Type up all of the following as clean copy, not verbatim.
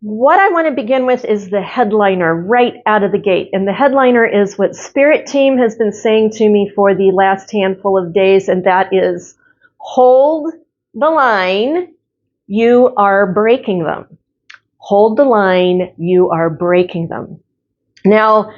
What I want to begin with is the headliner right out of the gate. And the headliner is what Spirit Team has been saying to me for the last handful of days, and that is, hold the line, you are breaking them. Hold the line, you are breaking them. Now,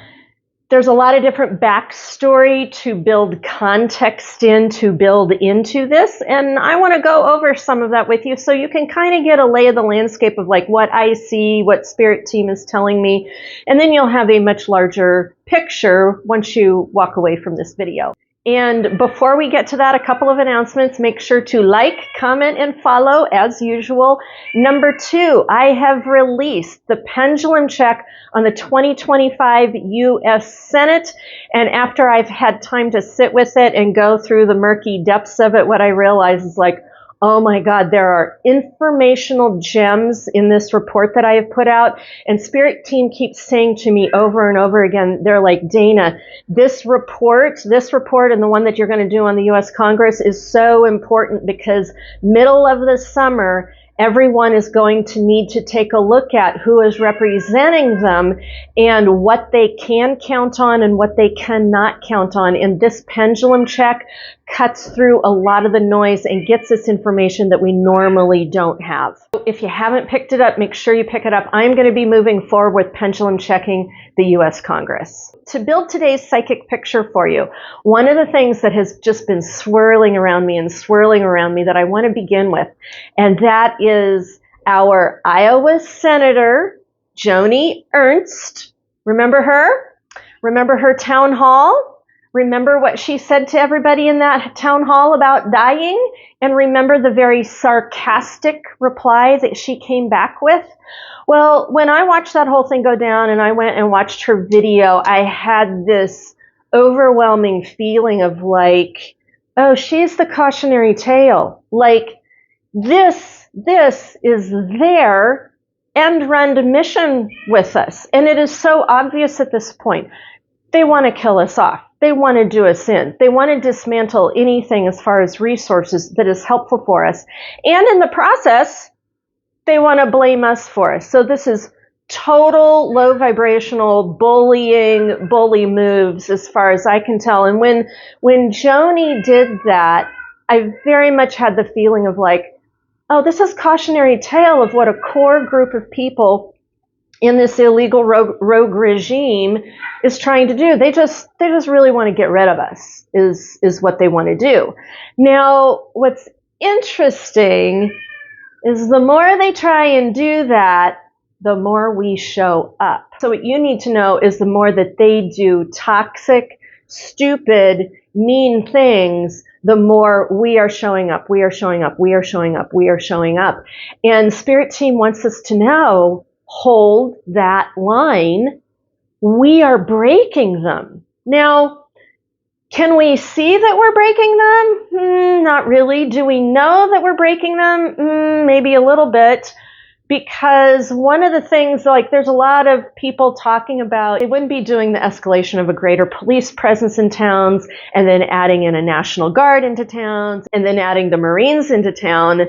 there's a lot of different backstory to build context in, to build into this, and I want to go over some of that with you so you can kind of get a lay of the landscape of like what I see, what Spirit Team is telling me, and then you'll have a much larger picture once you walk away from this video. And before we get to that, a couple of announcements. Make sure to like, comment, and follow as usual. Number 2, I have released the pendulum check on the 2025 U.S. Senate. And after I've had time to sit with it and go through the murky depths of it, what I realize is like, oh my God, there are informational gems in this report that I have put out. And Spirit Team keeps saying to me over and over again, they're like, Dana, this report and the one that you're going to do on the U.S. Congress is so important because middle of the summer, everyone is going to need to take a look at who is representing them and what they can count on and what they cannot count on. And this pendulum check cuts through a lot of the noise and gets us information that we normally don't have. If you haven't picked it up, make sure you pick it up. I'm going to be moving forward with pendulum checking the U.S. Congress. To build today's psychic picture for you, one of the things that has just been swirling around me that I want to begin with, and that is our Iowa Senator, Joni Ernst. Remember her? Remember her town hall? Remember what she said to everybody in that town hall about dying? And remember the very sarcastic reply that she came back with? Well, when I watched that whole thing go down and I went and watched her video, I had this overwhelming feeling of like, oh, she's the cautionary tale. Like, this is their end-run mission with us. And it is so obvious at this point. They want to kill us off. They want to do us in. They want to dismantle anything as far as resources that is helpful for us. And in the process, they want to blame us for us. So this is total low vibrational bully moves as far as I can tell. And when Joni did that, I very much had the feeling of like, oh, this is cautionary tale of what a core group of people in this illegal rogue regime is trying to do. They just really want to get rid of us is what they want to do. Now, what's interesting is the more they try and do that, the more we show up. So what you need to know is the more that they do toxic, stupid, mean things, the more we are showing up, we are showing up, we are showing up, we are showing up. And Spirit Team wants us to know, hold that line. We are breaking them. Now, can we see that we're breaking them? Not really. Do we know that we're breaking them? Maybe a little bit. Because one of the things, like there's a lot of people talking about, they wouldn't be doing the escalation of a greater police presence in towns and then adding in a National Guard into towns and then adding the Marines into town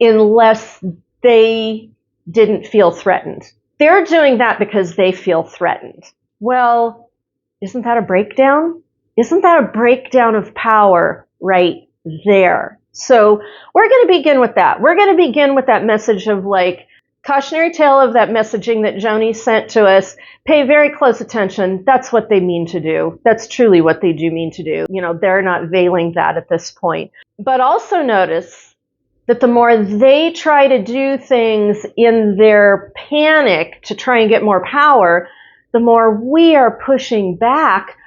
unless they didn't feel threatened. They're doing that because they feel threatened. Well, isn't that a breakdown? Isn't that a breakdown of power right there? So we're going to begin with that. We're going to begin with that message of like cautionary tale of that messaging that Joni sent to us. Pay very close attention. That's what they mean to do. That's truly what they do mean to do. You know, they're not veiling that at this point. But also notice that the more they try to do things in their panic to try and get more power, the more we are pushing back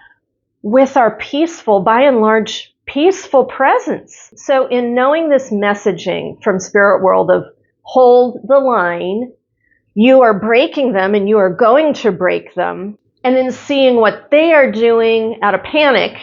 with our peaceful, by and large, peaceful presence. So in knowing this messaging from Spirit World of hold the line, you are breaking them and you are going to break them, and then seeing what they are doing out of panic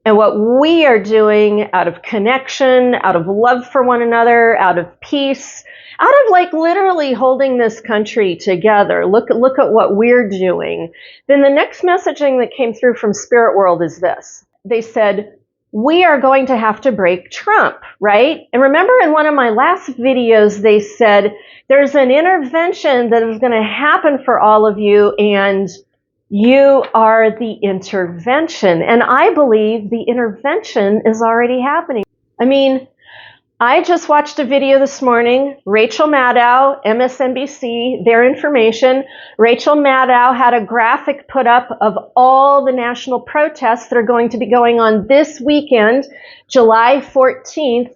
and what we are doing out of connection, out of love for one another, out of peace, out of like literally holding this country together. Look at what we're doing. Then the next messaging that came through from Spirit World is this. They said, we are going to have to break Trump, right? And remember in one of my last videos, they said there's an intervention that is going to happen for all of you, and you are the intervention. And I believe the intervention is already happening. I mean, I just watched a video this morning, Rachel Maddow, MSNBC, their information. Rachel Maddow had a graphic put up of all the national protests that are going to be going on this weekend, July 14th,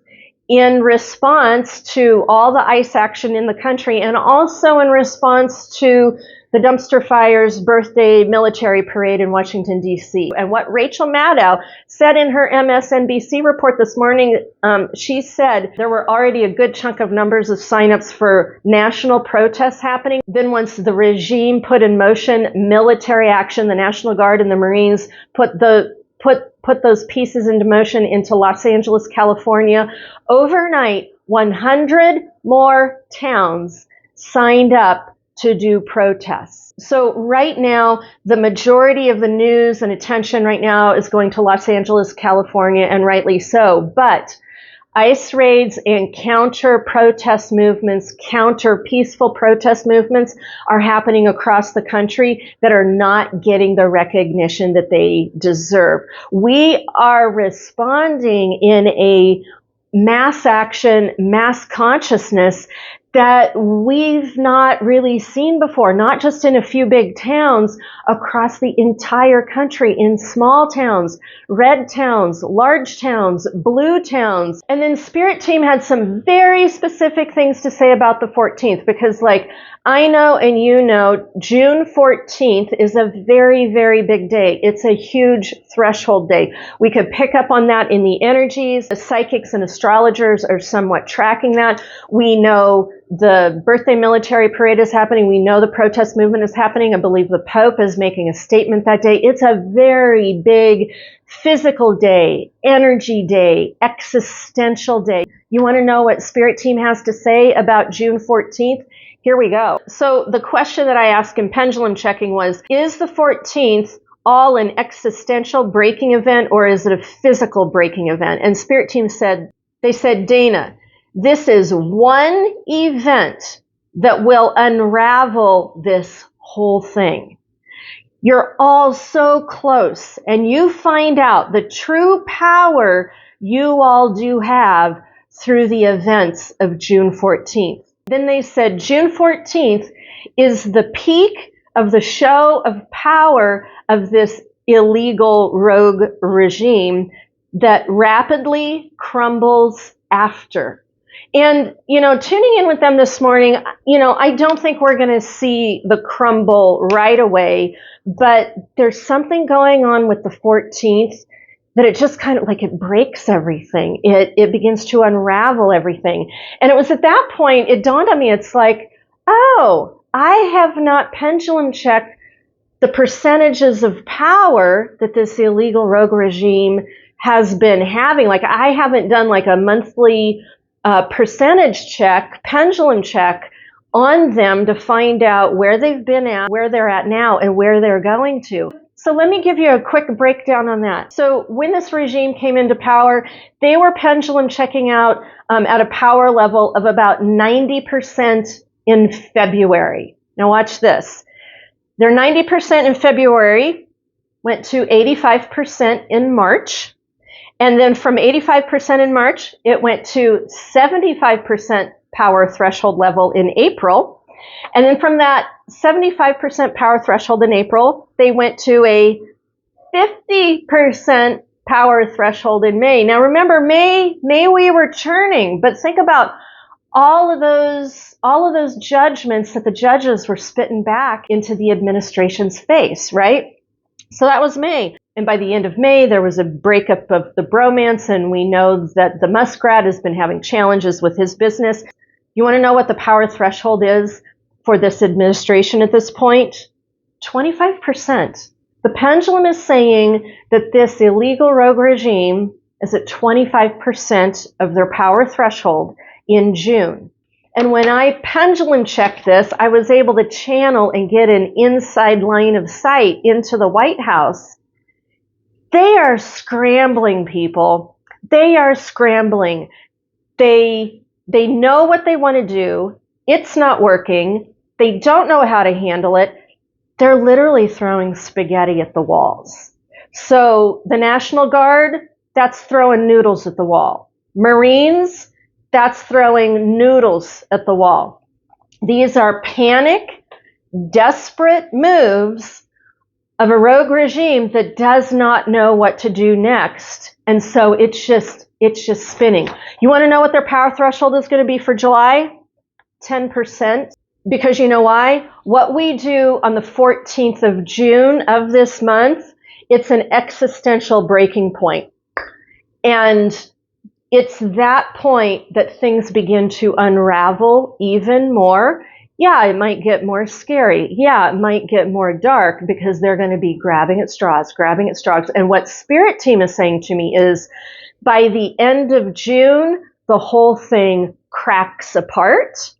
in response to all the ICE action in the country, and also in response to the dumpster fire's birthday military parade in Washington, D.C. And what Rachel Maddow said in her MSNBC report this morning, she said there were already a good chunk of numbers of signups for national protests happening. Then once the regime put in motion military action, the National Guard and the Marines put those pieces into motion into Los Angeles, California. Overnight, 100 more towns signed up to do protests. So right now, the majority of the news and attention right now is going to Los Angeles, California, and rightly so. But ICE raids and counter-protest movements, counter-peaceful protest movements are happening across the country that are not getting the recognition that they deserve. We are responding in a mass action, mass consciousness that we've not really seen before, not just in a few big towns, across the entire country, in small towns, red towns, large towns, blue towns. And then Spirit Team had some very specific things to say about the 14th, because like I know and you know, June 14th is a very, very big day. It's a huge threshold day. We could pick up on that in the energies. The psychics and astrologers are somewhat tracking that. We know the birthday military parade is happening. We know the protest movement is happening. I believe the Pope is making a statement that day. It's a very big physical day, energy day, existential day. You want to know what Spirit Team has to say about June 14th? Here we go. So the question that I asked in pendulum checking was, is the 14th all an existential breaking event, or is it a physical breaking event? And Spirit Team said, Dana, this is one event that will unravel this whole thing. You're all so close, and you find out the true power you all do have through the events of June 14th. Then they said June 14th is the peak of the show of power of this illegal rogue regime that rapidly crumbles after. And, tuning in with them this morning, I don't think we're going to see the crumble right away, but there's something going on with the 14th that it just kind of like it breaks everything. It begins to unravel everything. And it was at that point, it dawned on me, it's like, oh, I have not pendulum checked the percentages of power that this illegal rogue regime has been having. Like I haven't done like a monthly percentage check, pendulum check on them to find out where they've been at, where they're at now, and where they're going to. So let me give you a quick breakdown on that. So when this regime came into power, they were pendulum checking out at a power level of about 90% in February. Now watch this. Their 90% in February went to 85% in March. And then from 85% in March, it went to 75% power threshold level in April. And then from that 75% power threshold in April, they went to a 50% power threshold in May. Now remember, May we were churning, but think about all of those judgments that the judges were spitting back into the administration's face, right? So that was May. And by the end of May, there was a breakup of the bromance, and we know that the Muskrat has been having challenges with his business. You want to know what the power threshold is for this administration at this point? 25%. The pendulum is saying that this illegal rogue regime is at 25% of their power threshold in June. And when I pendulum checked this, I was able to channel and get an inside line of sight into the White House. They are scrambling, people. They are scrambling. They know what they want to do. It's not working. They don't know how to handle it. They're literally throwing spaghetti at the walls. So the National Guard, that's throwing noodles at the wall. Marines, that's throwing noodles at the wall. These are panic, desperate moves of a rogue regime that does not know what to do next. And so it's just spinning. You want to know what their power threshold is going to be for July? 10%. Because you know why? What we do on the 14th of June of this month, it's an existential breaking point. And it's that point that things begin to unravel even more. Yeah, it might get more scary. Yeah, it might get more dark because they're going to be grabbing at straws. And what Spirit Team is saying to me is by the end of June, the whole thing cracks apart.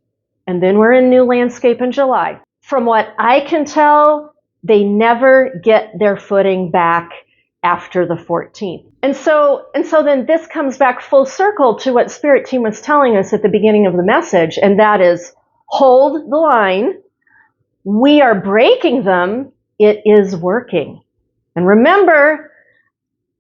And then we're in new landscape in July. From what I can tell, they never get their footing back after the 14th. And so then this comes back full circle to what Spirit Team was telling us at the beginning of the message, and that is hold the line. We are breaking them. It is working. And remember,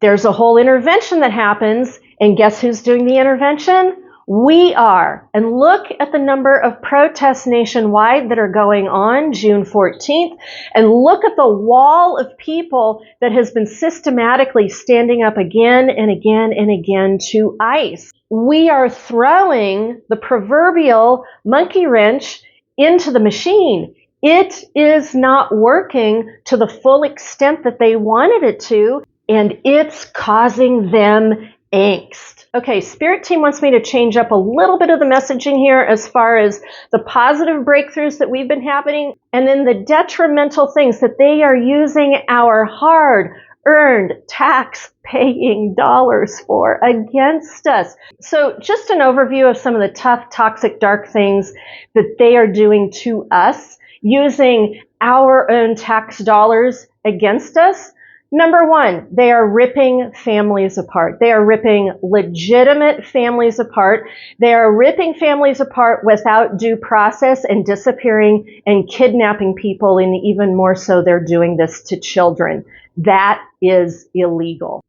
there's a whole intervention that happens, and guess who's doing the intervention? We are. And look at the number of protests nationwide that are going on June 14th. And look at the wall of people that has been systematically standing up again and again and again to ICE. We are throwing the proverbial monkey wrench into the machine. It is not working to the full extent that they wanted it to, and it's causing them angst. Okay, Spirit Team wants me to change up a little bit of the messaging here as far as the positive breakthroughs that we've been happening, and then the detrimental things that they are using our hard-earned, tax-paying dollars for against us. So just an overview of some of the tough, toxic, dark things that they are doing to us, using our own tax dollars against us. Number one, they are ripping families apart. They are ripping legitimate families apart. They are ripping families apart without due process and disappearing and kidnapping people, and even more so, they're doing this to children. That is illegal.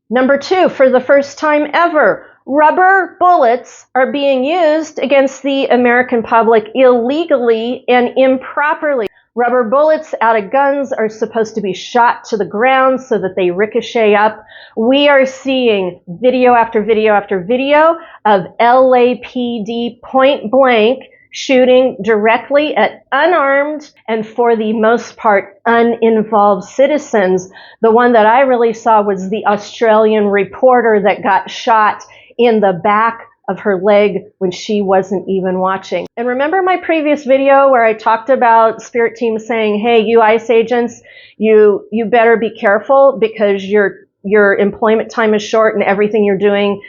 Number two, for the first time ever, rubber bullets are being used against the American public illegally and improperly. Rubber bullets out of guns are supposed to be shot to the ground so that they ricochet up. We are seeing video after video after video of LAPD point blank shooting directly at unarmed and, for the most part, uninvolved citizens. The one that I really saw was the Australian reporter that got shot in the back of her leg when she wasn't even watching. And remember my previous video where I talked about Spirit Team saying, hey, you ICE agents, you better be careful because your employment time is short and everything you're doing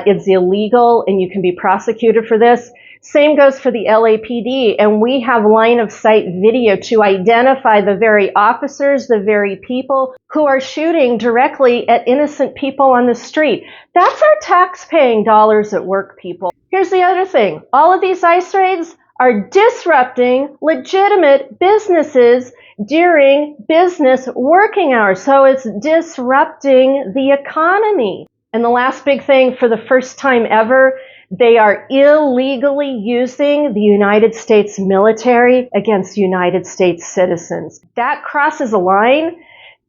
is illegal and you can be prosecuted for this. Same goes for the LAPD, and we have line of sight video to identify the very officers, the very people who are shooting directly at innocent people on the street. That's our tax-paying dollars at work, people. Here's the other thing. All of these ICE raids are disrupting legitimate businesses during business working hours. So it's disrupting the economy. And the last big thing, for the first time ever, they are illegally using the United States military against United States citizens. That crosses a line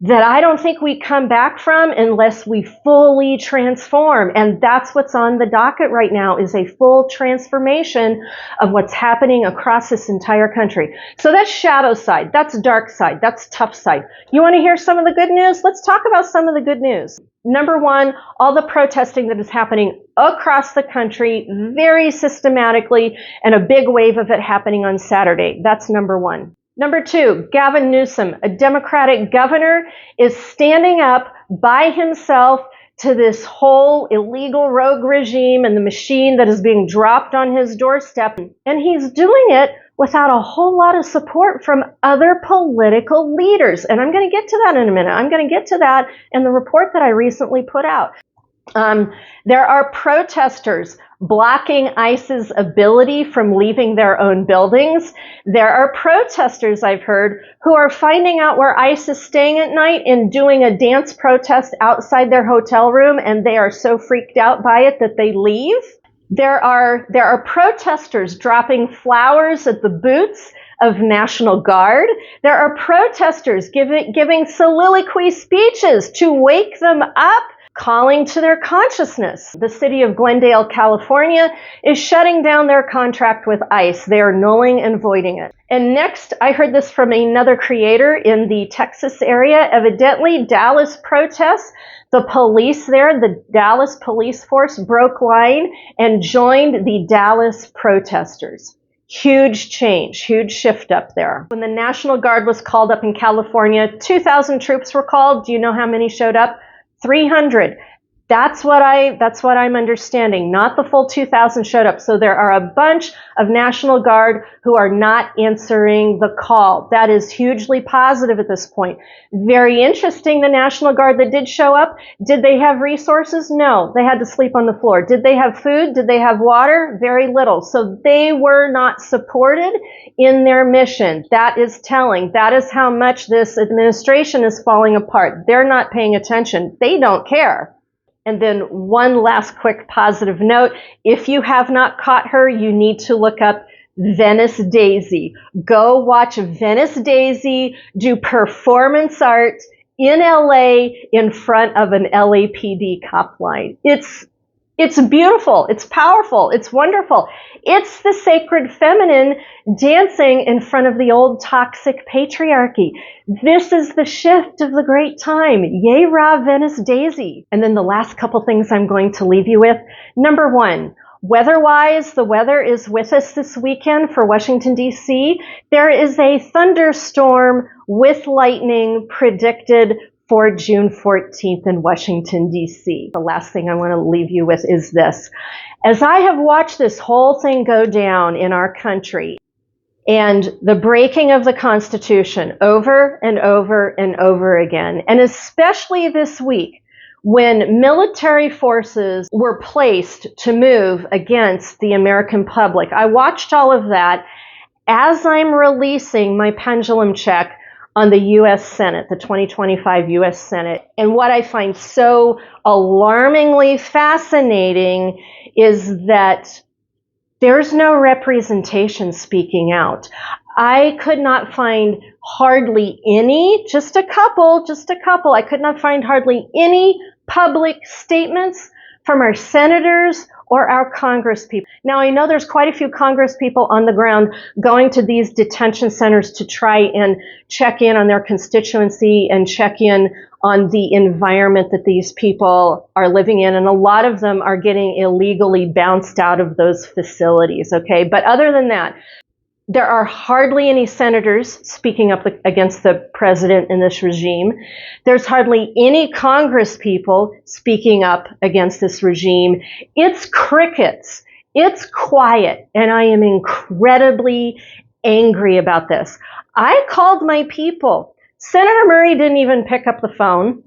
that I don't think we come back from unless we fully transform. And that's what's on the docket right now, is a full transformation of what's happening across this entire country. So that's shadow side, that's dark side, that's tough side. You want to hear some of the good news? Let's talk about some of the good news. Number one, all the protesting that is happening across the country very systematically, and a big wave of it happening on Saturday. That's number one. Number two, Gavin Newsom, a Democratic governor, is standing up by himself to this whole illegal rogue regime and the machine that is being dropped on his doorstep. And he's doing it without a whole lot of support from other political leaders. And I'm going to get to that in a minute. I'm going to get to that in the report that I recently put out. There are protesters blocking ICE's ability from leaving their own buildings. There are protesters, I've heard, who are finding out where ICE is staying at night and doing a dance protest outside their hotel room, and they are so freaked out by it that they leave. There are protesters dropping flowers at the boots of National Guard. There are protesters giving soliloquy speeches to wake them up, calling to their consciousness. The city of Glendale, California is shutting down their contract with ICE. They are nulling and voiding it. And next, I heard this from another creator in the Texas area. Evidently, Dallas protests. The police there, the Dallas police force, broke line and joined the Dallas protesters. Huge change, huge shift up there. When the National Guard was called up in California, 2,000 troops were called. Do you know how many showed up? 300. That's what I'm understanding. Not the full 2,000 showed up. So there are a bunch of National Guard who are not answering the call. That is hugely positive at this point. Very interesting, the National Guard that did show up, did they have resources? No. They had to sleep on the floor. Did they have food? Did they have water? Very little. So they were not supported in their mission. That is telling. That is how much this administration is falling apart. They're not paying attention. They don't care. And then one last quick positive note. If you have not caught her, you need to look up Venice Daisy. Go watch Venice Daisy do performance art in LA in front of an LAPD cop line. It's beautiful. It's powerful. It's wonderful. It's the sacred feminine dancing in front of the old toxic patriarchy. This is the shift of the great time. Yay, rah, Venice Daisy. And then the last couple things I'm going to leave you with. Number one, weather-wise, the weather is with us this weekend for Washington, D.C. There is a thunderstorm with lightning predicted for June 14th in Washington, D.C. The last thing I want to leave you with is this. As I have watched this whole thing go down in our country and the breaking of the Constitution over and over and over again, and especially this week when military forces were placed to move against the American public, I watched all of that as I'm releasing my pendulum check on the U.S. Senate, the 2025 U.S. Senate. And what I find so alarmingly fascinating is that there's no representation speaking out. I could not find hardly any, just a couple, I could not find hardly any public statements from our senators or our Congress people. Now, I know there's quite a few Congress people on the ground going to these detention centers to try and check in on their constituency and check in on the environment that these people are living in. And a lot of them are getting illegally bounced out of those facilities, okay? But other than that, there are hardly any senators speaking up against the president in this regime. There's hardly any Congress people speaking up against this regime. It's crickets. It's quiet. And I am incredibly angry about this. I called my people. Senator Murray didn't even pick up the phone.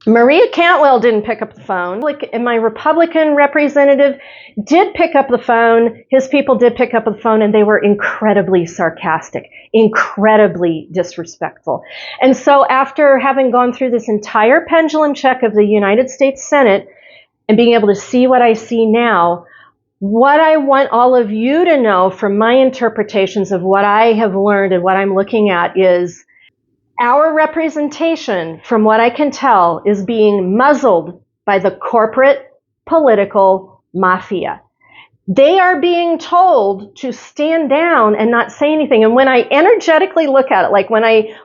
Maria Cantwell didn't pick up the phone. And my Republican representative did pick up the phone. His people did pick up the phone, and they were incredibly sarcastic, incredibly disrespectful. And so after having gone through this entire pendulum check of the United States Senate and being able to see what I see now, what I want all of you to know from my interpretations of what I have learned and what I'm looking at is our representation, from what I can tell, is being muzzled by the corporate political mafia. They are being told to stand down and not say anything. And when I energetically look at it, like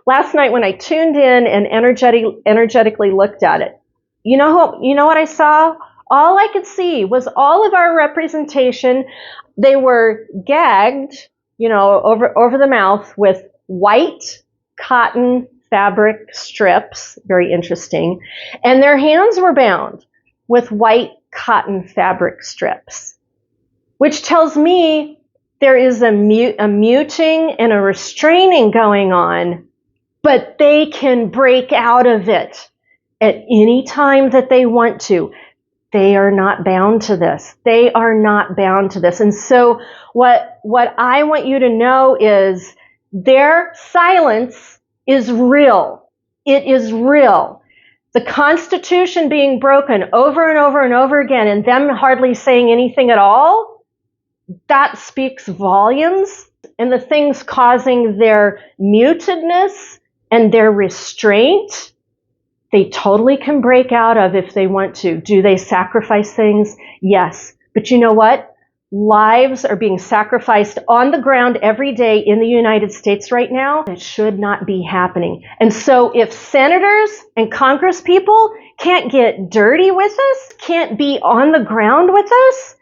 last night when I tuned in and energetically looked at it, you know what I saw? All I could see was all of our representation. They were gagged, over the mouth with white cotton fabric strips, very interesting, and their hands were bound with white cotton fabric strips, which tells me There is a muting and a restraining going on, but they can break out of it at any time that they want to. They are not bound to this. They are not bound to this. And so what I want you to know is their silence is real. It is real. The Constitution being broken over and over and over again, and them hardly saying anything at all, that speaks volumes. And the things causing their mutedness and their restraint, they totally can break out of if they want to. Do they sacrifice things? Yes. But you know what? Lives are being sacrificed on the ground every day in the United States right now. It should not be happening. And so if senators and Congress people can't get dirty with us, can't be on the ground with us,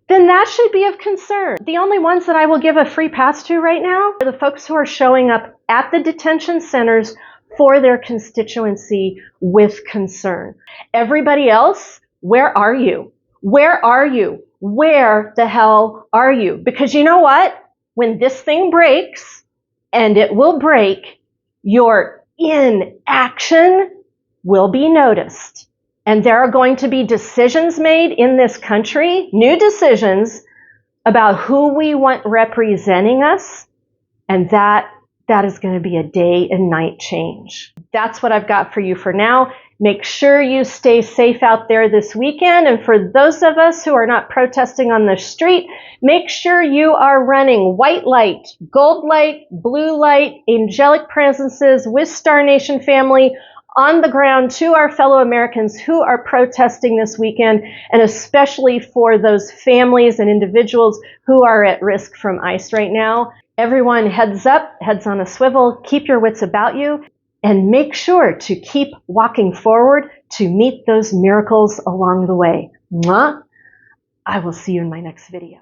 then that should be of concern. The only ones that I will give a free pass to right now are the folks who are showing up at the detention centers for their constituency with concern. Everybody else, where are you? Where are you? Where the hell are you? Because you know what? When this thing breaks, and it will break, your inaction will be noticed. And there are going to be decisions made in this country, new decisions, about who we want representing us. And that is going to be a day and night change. That's what I've got for you for now. Make sure you stay safe out there this weekend. And for those of us who are not protesting on the street, make sure you are running white light, gold light, blue light, angelic presences with Star Nation family on the ground to our fellow Americans who are protesting this weekend, and especially for those families and individuals who are at risk from ICE right now. Everyone, heads up, heads on a swivel, keep your wits about you, and make sure to keep walking forward to meet those miracles along the way. Mwah! I will see you in my next video.